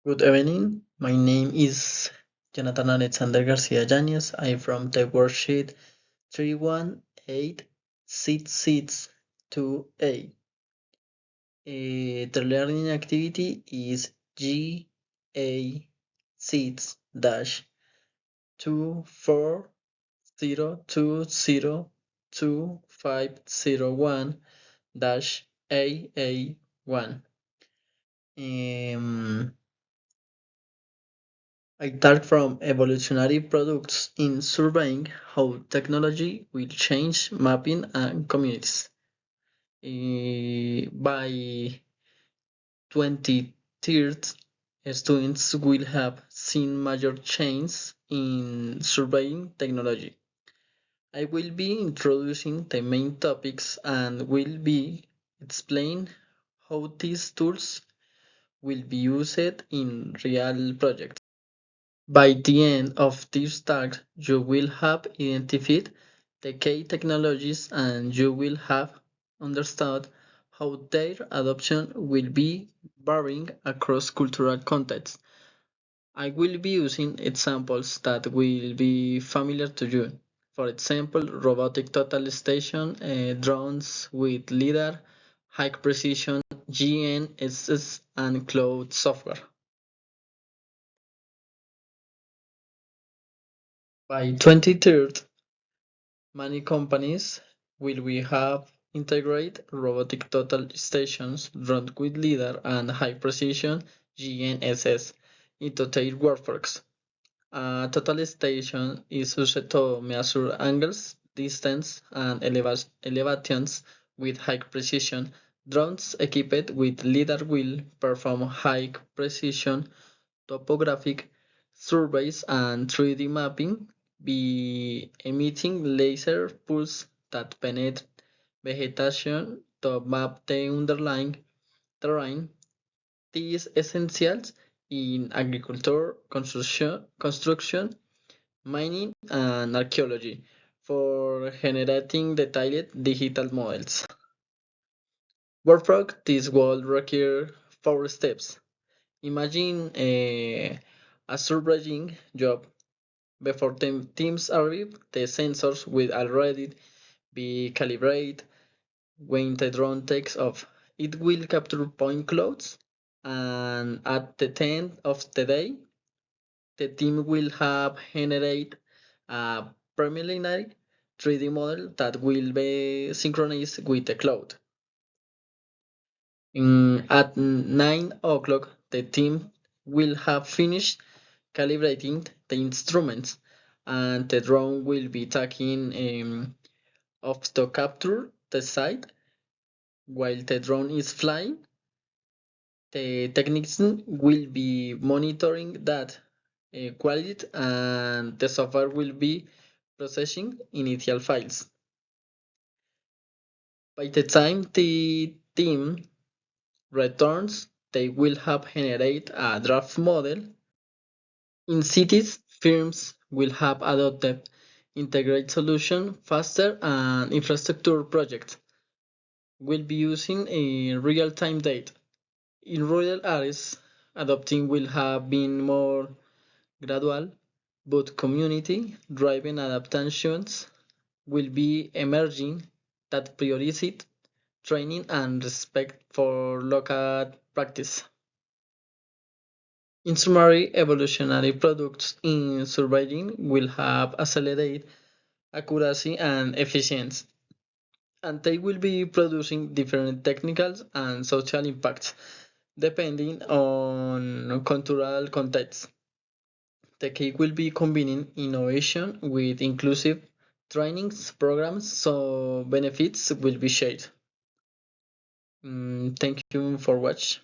Good evening. My name is Jonathan Alexander Garcia Yañez. I'm from the worksheet 3186628. The learning activity is GA6-240202501-AA1. I talk from evolutionary products in surveying how technology will change mapping and communities. By 2030, students will have seen major changes in surveying technology. I will be introducing the main topics and will be explain how these tools will be used in real projects. By the end of this talk, you will have identified the key technologies and you will have understood how their adoption will be varying across cultural contexts. I will be using examples that will be familiar to you. For example, robotic total station, drones with LiDAR, high precision GNSS, and cloud software. By 2030, many companies will we have integrate robotic total stations run with LiDAR and high precision GNSS into their workforce. A total station is used to measure angles, distance, and elevations with high precision. Drones equipped with LiDAR will perform high precision topographic surveys and 3D mapping, be emitting laser pulse that penetrate vegetation to map the underlying terrain. These essentials in agriculture, construction, mining, and archaeology for generating detailed digital models. Workflow this will require 4 steps. Imagine a surveying job. Before the teams arrive, the sensors will already be calibrated. When the drone takes off, it will capture point clouds, and at the end of the day, the team will have generated a preliminary 3D model that will be synchronized with the cloud. At 9 o'clock, the team will have finished calibrating the instruments and the drone will be taking off to capture the site. While the drone is flying, the technician will be monitoring that quality and the software will be processing initial files. By the time the team returns, they will have generated a draft model. In cities, firms will have adopted integrated solution faster and infrastructure projects will be using a real-time data. In rural areas, adopting will have been more gradual, but community-driven adaptations will be emerging that prioritize training and respect for local practice. In summary, evolutionary products in surveying will have accelerated accuracy and efficiency, and they will be producing different technical and social impacts depending on cultural context. The key will be combining innovation with inclusive trainings programs so benefits will be shared. Thank you for watching.